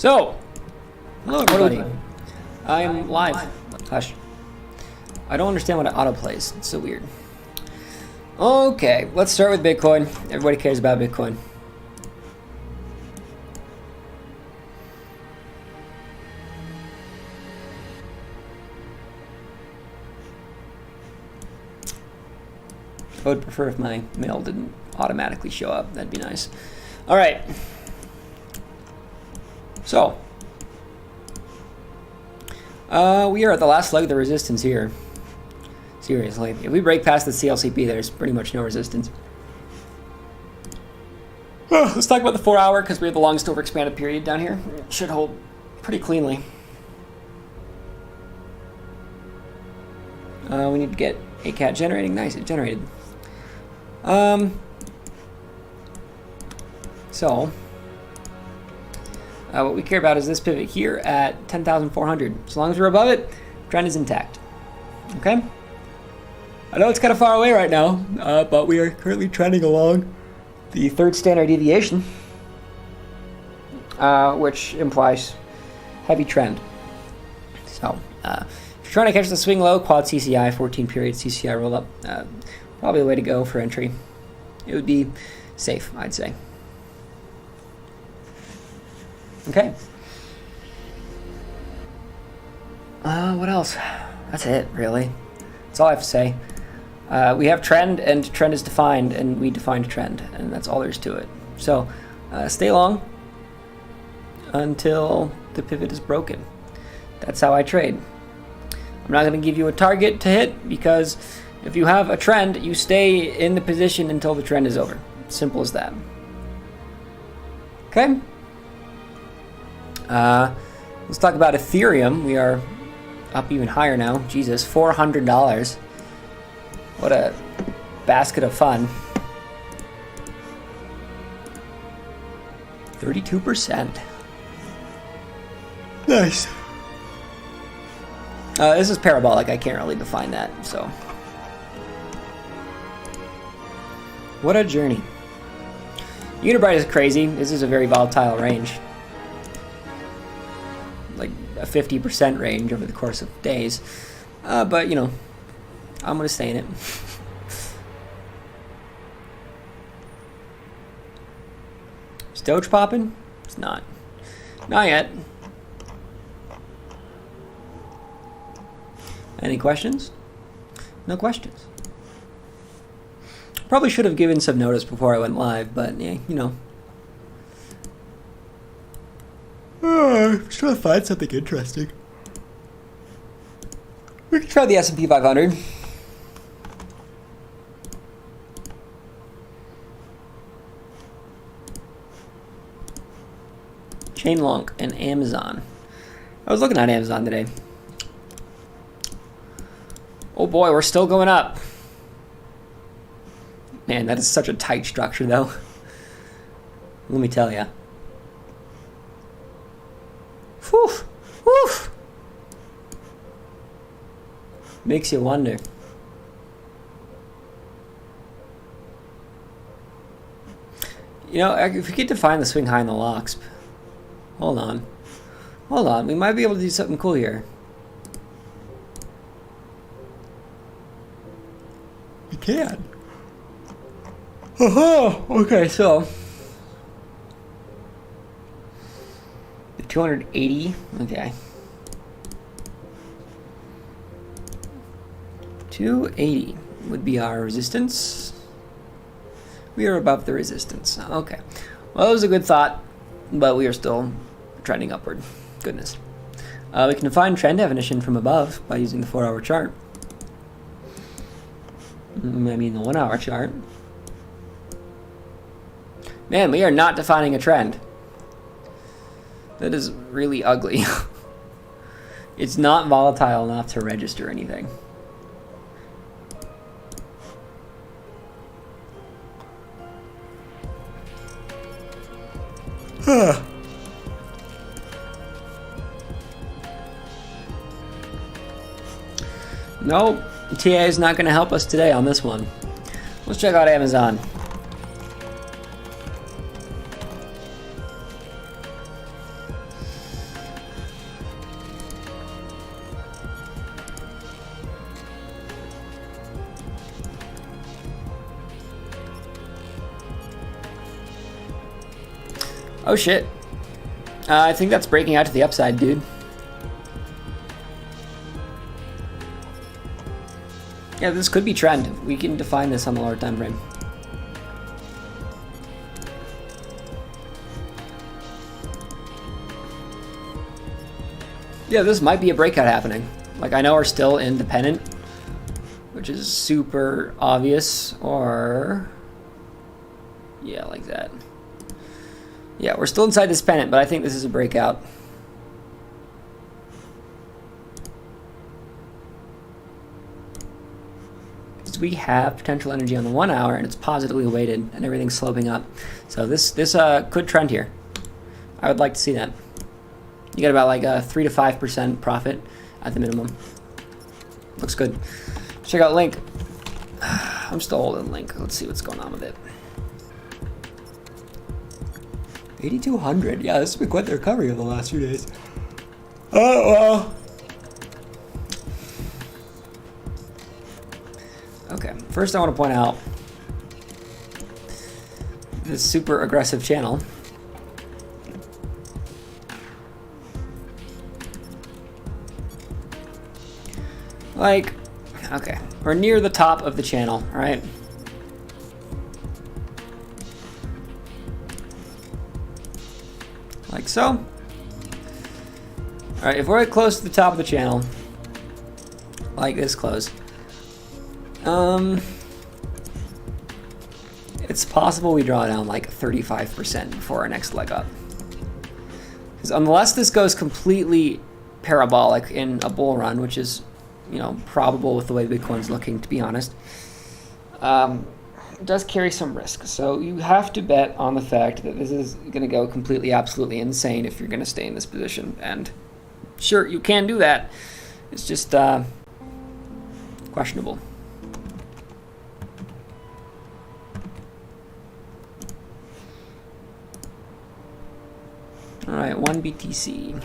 So, hello everybody. I'm live. Hush. I don't understand what it autoplays. It's so weird. Okay, let's start with Bitcoin. Everybody cares about Bitcoin. I would prefer if my mail didn't automatically show up. That'd be nice. All right. So, we are at the last leg of the resistance here. Seriously, if we break past the CLCP, there's pretty much no resistance. Let's talk about the 4 hour because we have the longest overexpanded period down here. It should hold pretty cleanly. We need to get ACAT generating. Nice, it generated. What we care about is this pivot here at 10,400. As long as we're above it, trend is intact. Okay? I know it's kind of far away right now, but we are currently trending along the third standard deviation, which implies heavy trend. So, if you're trying to catch the swing low, quad CCI, 14 period CCI roll up, probably the way to go for entry. It would be safe, I'd say. Okay. What else? That's it, really. That's all I have to say. We have trend, and trend is defined, and we defined trend, and that's all there is to it. So, stay long until the pivot is broken. That's how I trade. I'm not going to give you a target to hit, because if you have a trend, you stay in the position until the trend is over. Simple as that. Okay? Let's talk about Ethereum. We are up even higher now. Jesus, $400. What a basket of fun. 32%. Nice. This is parabolic. I can't really define that, so. What a journey. Unibright is crazy. This is a very volatile range. Like a 50% range over the course of days. But, you know, I'm going to stay in it. Is Doge popping? It's not. Not yet. Any questions? No questions. Probably should have given some notice before I went live, but yeah, you know. I'm trying to find something interesting. We can try the S&P 500. Chainlink and Amazon. I was looking at Amazon today. Oh boy, we're still going up. Man, that is such a tight structure, though. Let me tell you. Whew, whew. Makes you wonder. You know, if we could define the swing high in the LOXP. Hold on. Hold on, we might be able to do something cool here. We can. Okay, so. 280, okay. 280 would be our resistance. We are above the resistance. Okay. Well, that was a good thought, but we are still trending upward. Goodness. We can define trend definition from above by using the 4 hour chart. I mean the 1 hour chart. Man, we are not defining a trend. That is really ugly. It's not volatile enough to register anything. Nope, TA is not going to help us today on this one. Let's check out Amazon. Oh shit. I think that's breaking out to the upside, dude. Yeah, this could be trend. We can define this on the lower time frame. Yeah, this might be a breakout happening. Like, I know we're still independent, which is super obvious, or... yeah, like that. Yeah, we're still inside this pennant, but I think this is a breakout. Because we have potential energy on the 1 hour, and it's positively weighted, and everything's sloping up. So this could trend here. I would like to see that. You get about like a 3 to 5% profit at the minimum. Looks good. Check out Link. I'm still holding Link. Let's see what's going on with it. 8,200. Yeah, this has been quite the recovery over the last few days. Oh, well. Okay, first I want to point out this super aggressive channel. Like, okay, we're near the top of the channel, right? Like so. All right, if we're close to the top of the channel, like this close, it's possible we draw down like 35% before our next leg up. Because unless this goes completely parabolic in a bull run, which is, you know, probable with the way Bitcoin's looking, to be honest, it does carry some risk. So you have to bet on the fact that this is going to go completely, absolutely insane if you're going to stay in this position. And sure, you can do that. It's just questionable. All right, 1 BTC.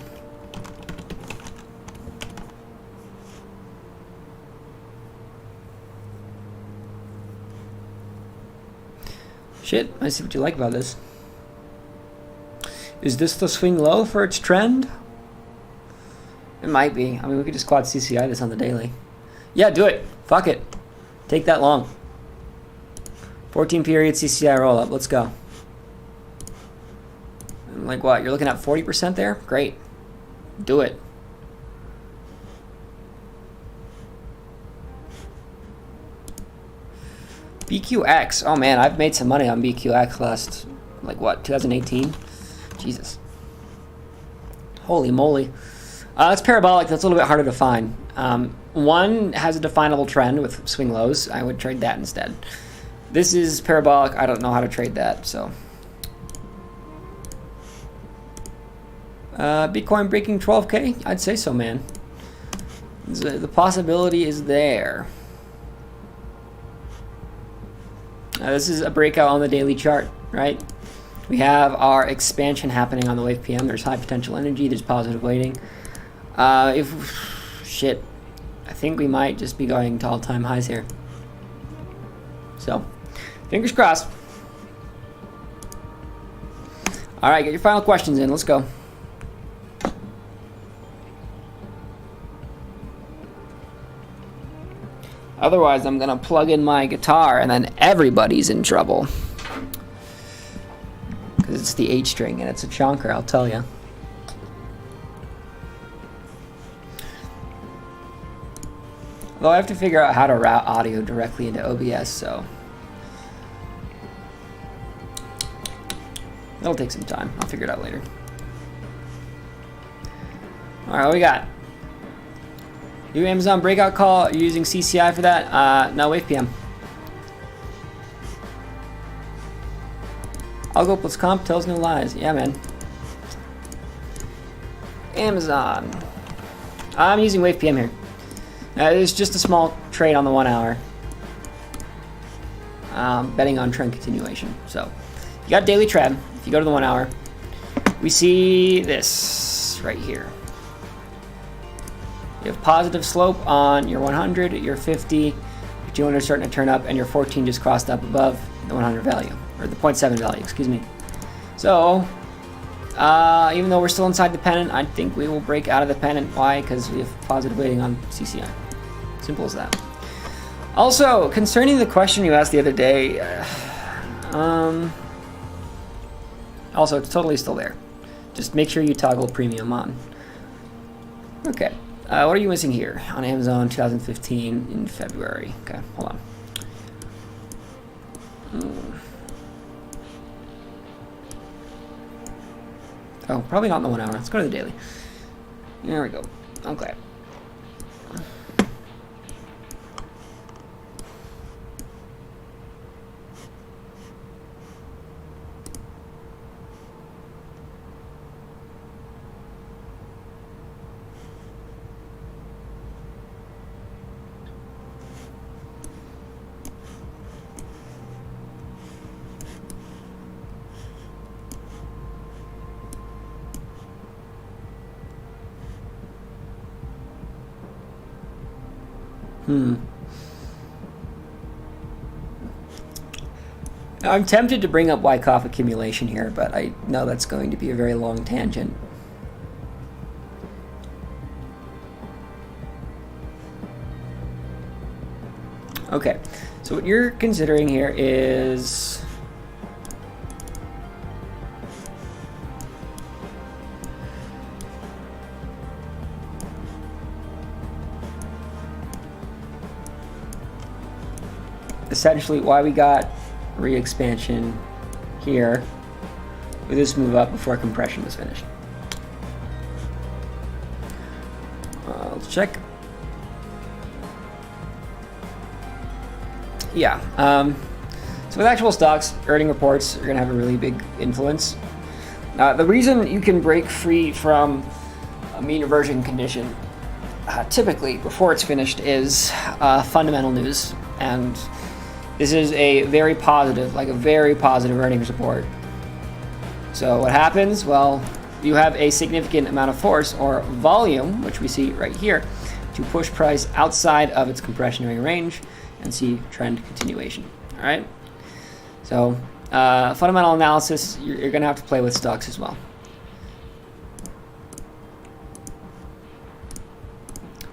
Shit, I see what you like about this. Is this the swing low for its trend? It might be. I mean, we could just quad CCI this on the daily. Yeah, do it. Fuck it. Take that long. 14 period CCI roll up. Let's go. Like what? You're looking at 40% there? Great. Do it. BQX. Oh man, I've made some money on BQX last, like what, 2018? Jesus. Holy moly. It's parabolic. That's a little bit harder to find. One has a definable trend with swing lows. I would trade that instead. This is parabolic. I don't know how to trade that, so. Bitcoin breaking 12K? I'd say so, man. The possibility is there. This is a breakout on the daily chart, right? We have our expansion happening on the wave PM. There's high potential energy. There's positive weighting. Shit, I think we might just be going to all-time highs here. So, fingers crossed. All right, get your final questions in. Let's go. Otherwise, I'm gonna plug in my guitar and then everybody's in trouble. Because it's the H string and it's a chonker, I'll tell you. Although I have to figure out how to route audio directly into OBS, so it'll take some time. I'll figure it out later. All right, what we got? New Amazon breakout call. Are you using CCI for that? No, Wave PM. I'll go plus comp tells no lies. Yeah, man. Amazon. I'm using Wave PM here. It's just a small trade on the 1 hour. Betting on trend continuation. So, you got daily trend. If you go to the 1 hour, we see this right here. You have positive slope on your 100, your 50, your 200 starting to turn up, and your 14 just crossed up above the 100 value, or the 0.7 value, excuse me. So, Even though we're still inside the pennant, I think we will break out of the pennant. Why? Because we have positive weighting on CCI. Simple as that. Also, concerning the question you asked the other day, also, it's totally still there. Just make sure you toggle premium on. Okay. What are you missing here? On Amazon 2015 in February. Okay, hold on. Oh, probably not in the 1 hour. Let's go to the daily. There we go. Okay. I'm tempted to bring up Wyckoff accumulation here, but I know that's going to be a very long tangent. Okay, so what you're considering here is essentially why we got re-expansion here with this move up before compression was finished. Let's check. Yeah, so with actual stocks, earning reports are going to have a really big influence. The reason you can break free from a mean reversion condition typically before it's finished is fundamental news, and this is a very positive earnings report. So what happens? Well, you have a significant amount of force or volume, which we see right here, to push price outside of its compressionary range and see trend continuation. All right. So fundamental analysis, you're going to have to play with stocks as well.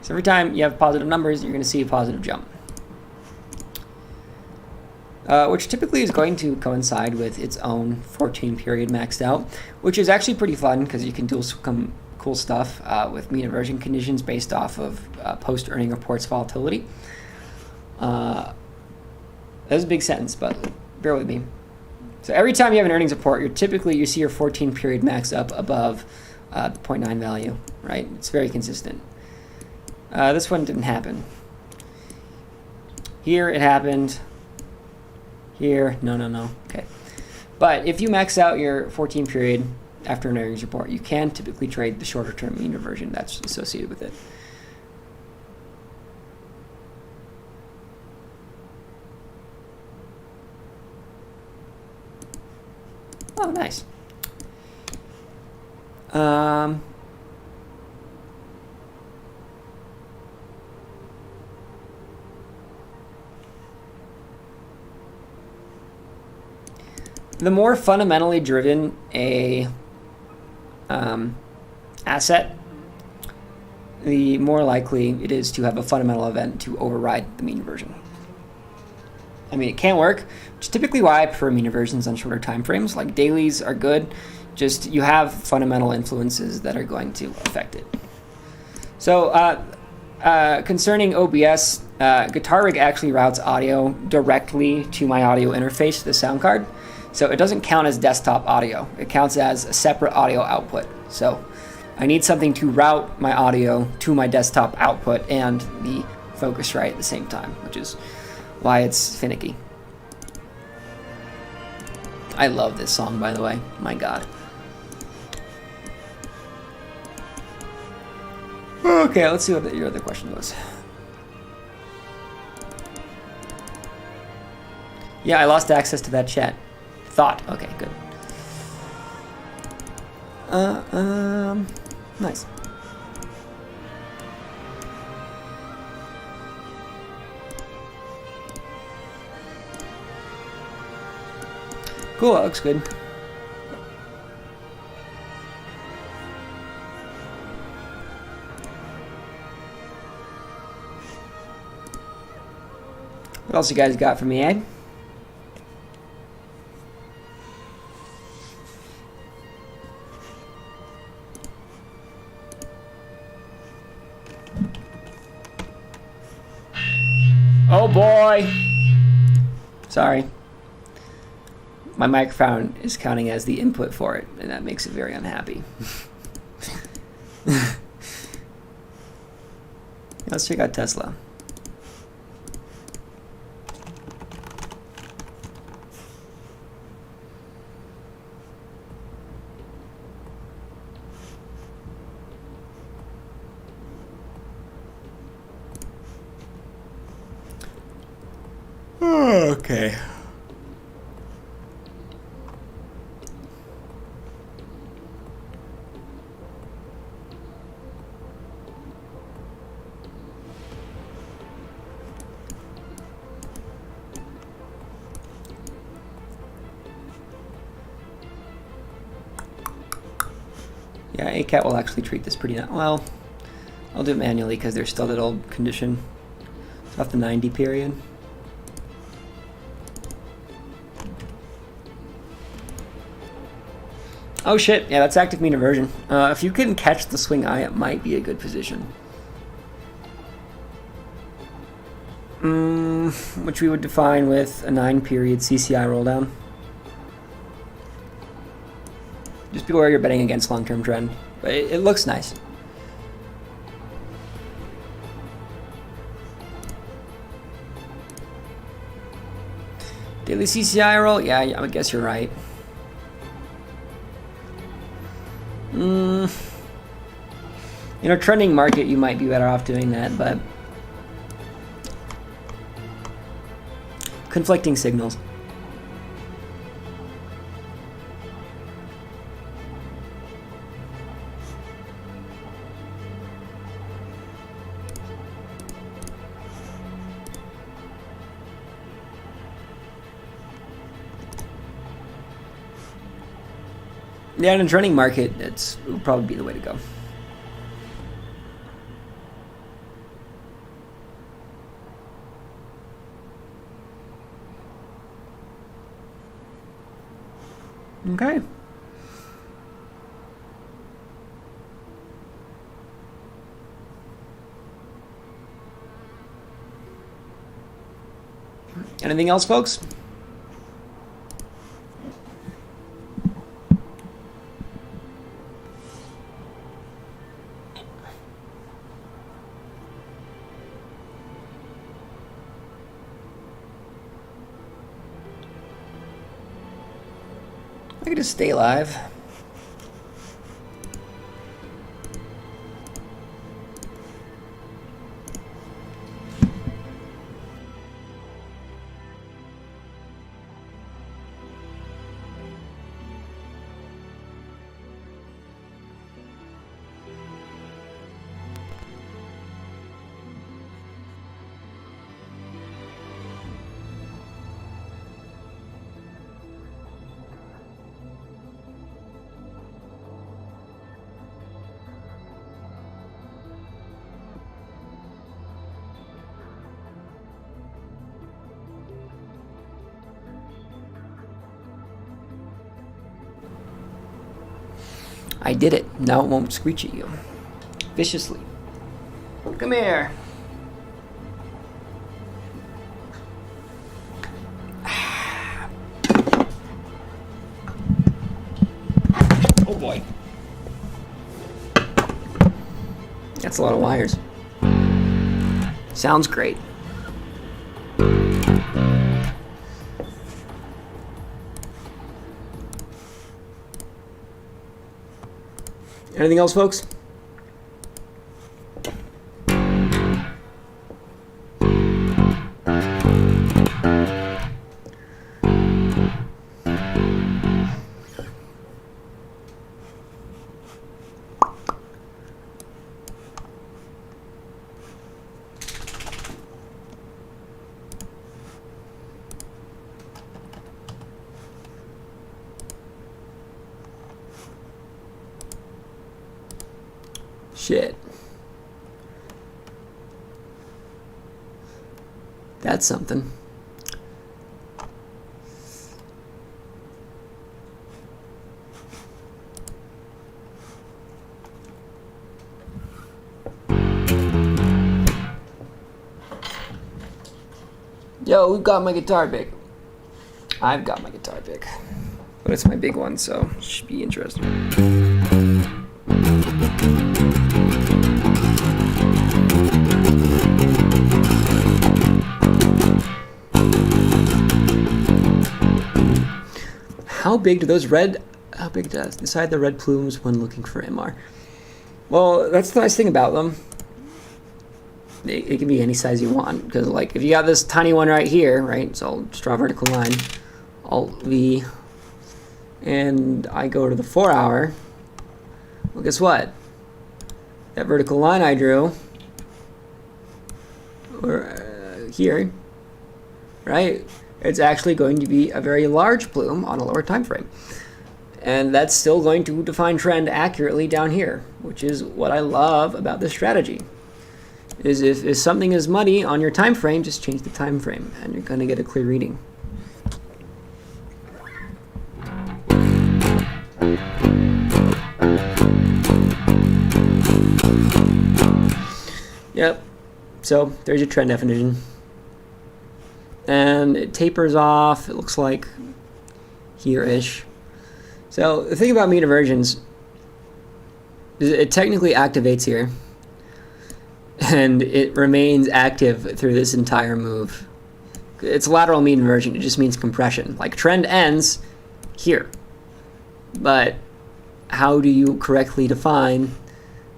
So every time you have positive numbers, you're going to see a positive jump. Which typically is going to coincide with its own 14 period maxed out, which is actually pretty fun because you can do some cool stuff with mean reversion conditions based off of post-earning reports volatility. That was a big sentence, but bear with me. So every time you have an earnings report, you see your 14 period max up above the 0.9 value, right? It's very consistent. This one didn't happen. Here it happened. Here, no. Okay. But if you max out your 14 period after an earnings report, you can typically trade the shorter term mean reversion that's associated with it. Oh, nice. The more fundamentally driven a asset, the more likely it is to have a fundamental event to override the mean reversion. I mean, it can work, which is typically why I prefer mean reversions on shorter time frames. Like dailies are good, just you have fundamental influences that are going to affect it. So concerning OBS, Guitar Rig actually routes audio directly to my audio interface, the sound card. So it doesn't count as desktop audio. It counts as a separate audio output. So I need something to route my audio to my desktop output and the Focusrite at the same time, which is why it's finicky. I love this song, by the way. My God. Okay, let's see what your other question was. Yeah, I lost access to that chat. Thought. Okay, good. Nice. Cool, that looks good. What else you guys got for me, eh? Oh boy! Sorry. My microphone is counting as the input for it, and that makes it very unhappy. Let's check out Tesla. Okay. Yeah, ACAT will actually treat this pretty well. I'll do it manually because there's still that old condition. It's off the 90 period. Oh shit, yeah, that's active mean aversion. If you can catch the swing eye, it might be a good position. Which we would define with a 9 period CCI roll down. Just beware you're betting against long-term trend, but it looks nice. Daily CCI roll? Yeah, I guess you're right. You know, trending market, you might be better off doing that, but conflicting signals. Yeah, in a trending market, it will probably be the way to go. Okay. Anything else, folks? I could just stay alive. I did it. Now it won't screech at you. Viciously. Come here. Oh boy. That's a lot of wires. Sounds great. Anything else, folks? Shit. That's something. Yo, we've got my guitar pick. I've got my guitar pick. But it's my big one, so it should be interesting. How big do decide the red plumes when looking for MR? Well, that's the nice thing about them. It can be any size you want, because like if you got this tiny one right here, right? So I'll just draw a vertical line, Alt V, and I go to the 4 hour. Well, guess what? That vertical line I drew, or here, right? It's actually going to be a very large plume on a lower time frame. And that's still going to define trend accurately down here, which is what I love about this strategy. Is if something is muddy on your time frame, just change the time frame and you're going to get a clear reading. Yep. So there's your trend definition. And it tapers off, it looks like here-ish. So the thing about mean inversions is it technically activates here. And it remains active through this entire move. It's lateral mean inversion, it just means compression. Like trend ends here. But how do you correctly define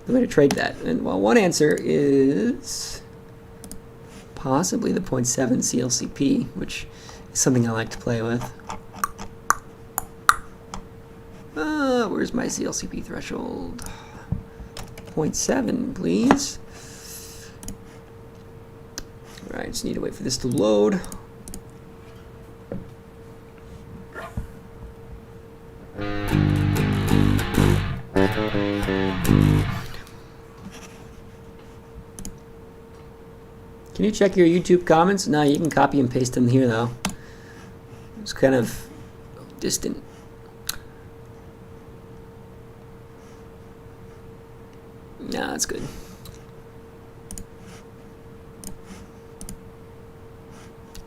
the way to trade that? And well, one answer is possibly the 0.7 CLCP, which is something I like to play with. Where's my CLCP threshold? 0.7, please. Alright, just need to wait for this to load. Can you check your YouTube comments? No, you can copy and paste them here though. It's kind of distant. No, that's good.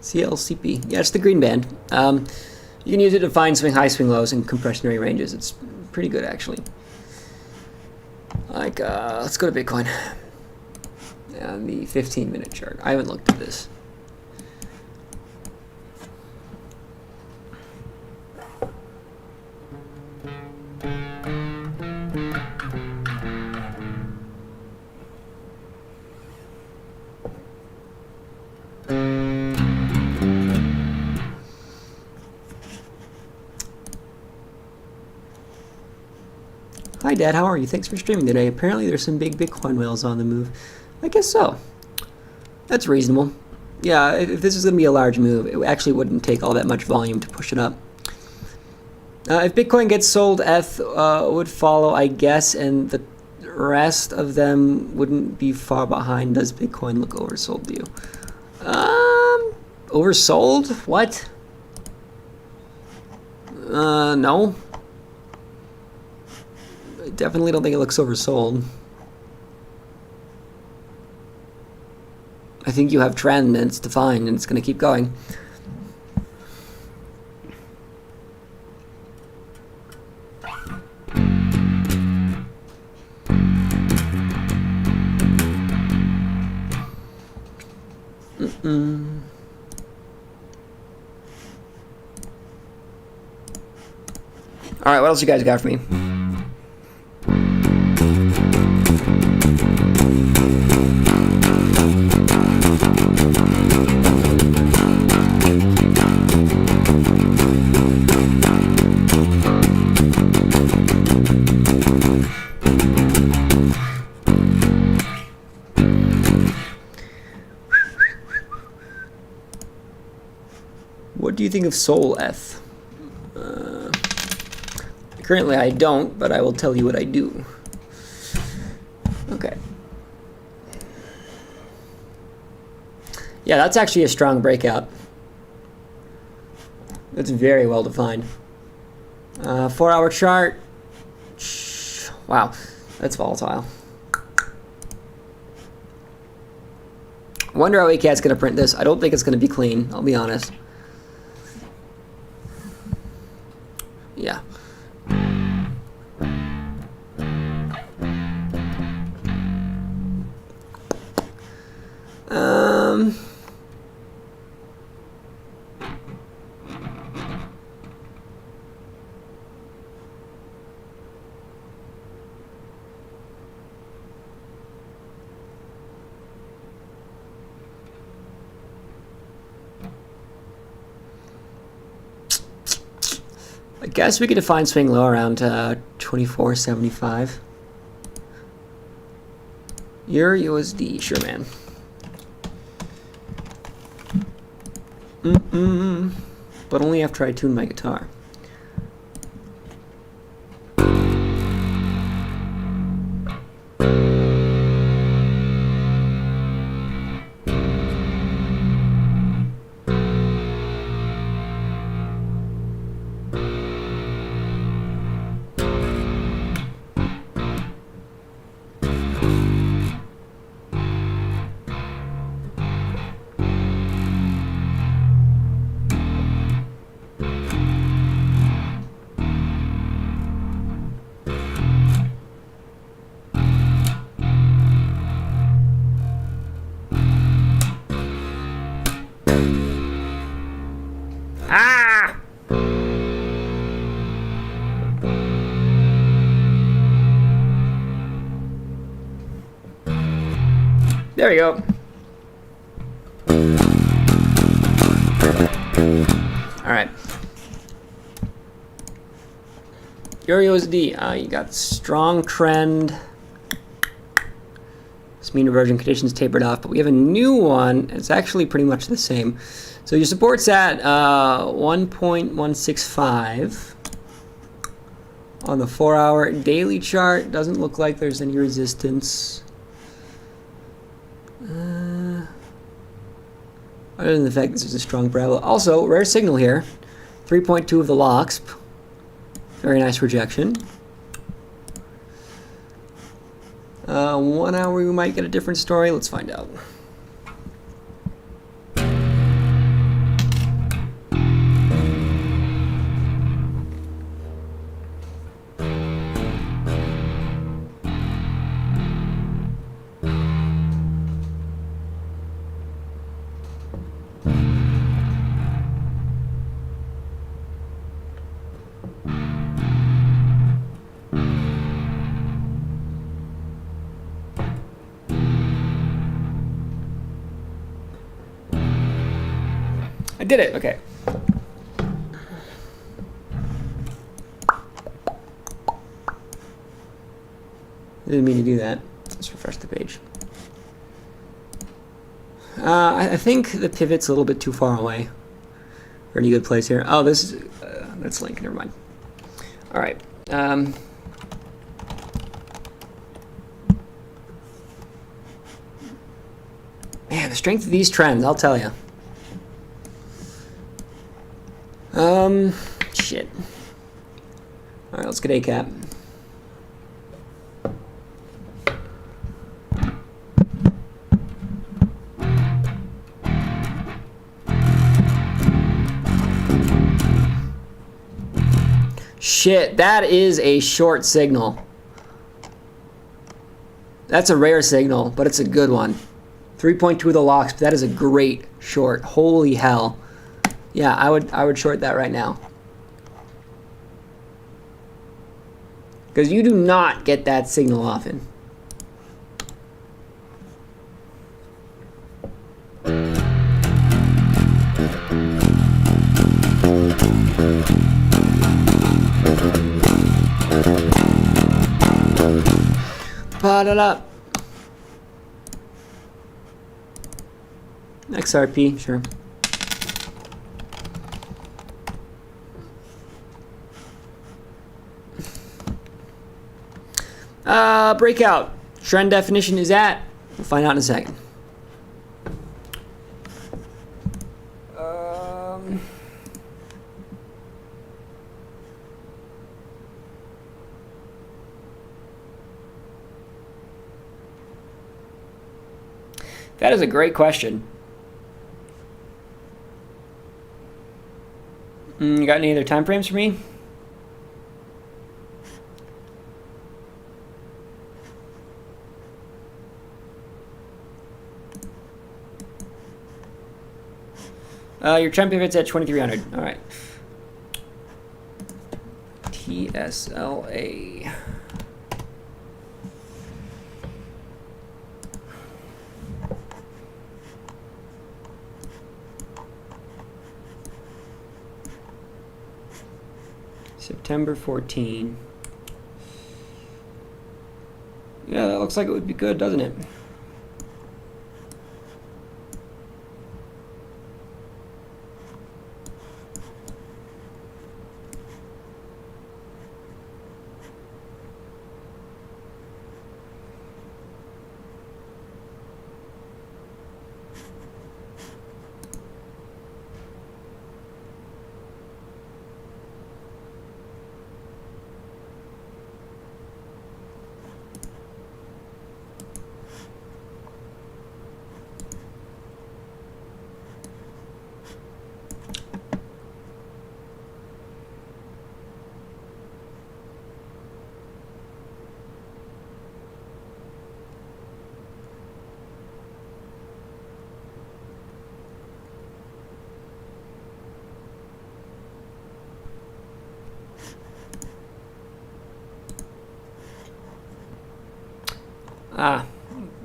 CLCP. Yeah, it's the green band. You can use it to find swing high, swing lows, and compressionary ranges. It's pretty good, actually. Like, let's go to Bitcoin. And the 15-minute chart. I haven't looked at this. Hi Dad, how are you? Thanks for streaming today. Apparently there's some big Bitcoin whales on the move. I guess so. That's reasonable. Yeah, if this is going to be a large move, it actually wouldn't take all that much volume to push it up. If Bitcoin gets sold, ETH would follow, I guess, and the rest of them wouldn't be far behind. Does Bitcoin look oversold to you? Oversold? What? No. I definitely don't think it looks oversold. I think you have trend and it's defined and it's going to keep going. All right, what else you guys got for me? What do you think of Sol ETH? Currently I don't, but I will tell you what I do. Okay. Yeah, that's actually a strong breakout. It's very well defined. 4-hour chart. Wow, that's volatile. Wonder how ACAT's going to print this. I don't think it's going to be clean, I'll be honest. Yeah. I guess we could define swing low around 24.75. Euro USD, sure, man. But only after I tune my guitar. Ah! There we go. All right. Euro USD, you got strong trend. This mean reversion conditions tapered off, but we have a new one. It's actually pretty much the same. So your support's at 1.165 on the 4-hour daily chart. Doesn't look like there's any resistance. Other than the fact this is a strong parabola. Also, rare signal here. 3.2 of the LOXP. Very nice rejection. 1 hour we might get a different story. Let's find out. I did it, okay. Didn't mean to do that. Let's refresh the page. I think the pivot's a little bit too far away for any good place here. Oh, this is, that's link, never mind. All right. Man, the strength of these trends, I'll tell you. Shit. All right, let's get ACAT. Shit, that is a short signal. That's a rare signal, but it's a good one. 3.2 of the LOXP, that is a great short. Holy hell. Yeah, I would short that right now. Because you do not get that signal often. Ba-da-da. XRP, sure. Breakout. Trend definition is at. We'll find out in a second. That is a great question. You got any other time frames for me? Your trend pivot's at 2300. All right. TSLA. September 14. Yeah, that looks like it would be good, doesn't it?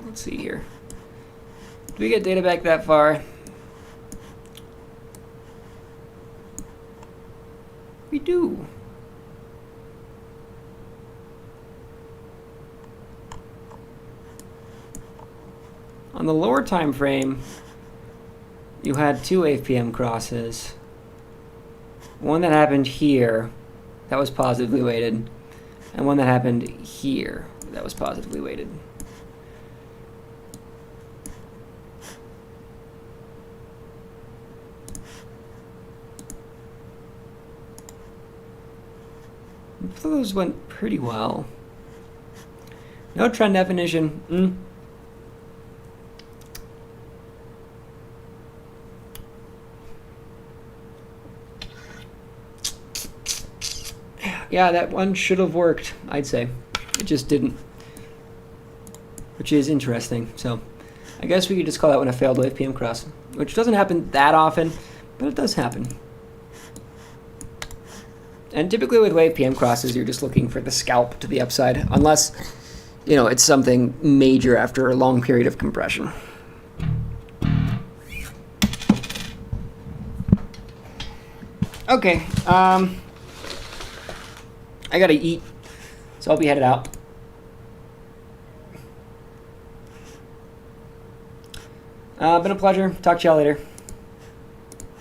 Let's see here. Do we get data back that far? We do. On the lower time frame, you had two APM crosses. One that happened here, that was positively weighted, and one that happened here, that was positively weighted. Those went pretty well. No trend definition. Yeah, that one should have worked, I'd say. It just didn't, which is interesting. So I guess we could just call that one a failed wave PM cross, which doesn't happen that often, but it does happen. And typically with wave PM crosses, you're just looking for the scalp to the upside, unless, you know, it's something major after a long period of compression. Okay, I gotta eat, so I'll be headed out. Been a pleasure. Talk to y'all later.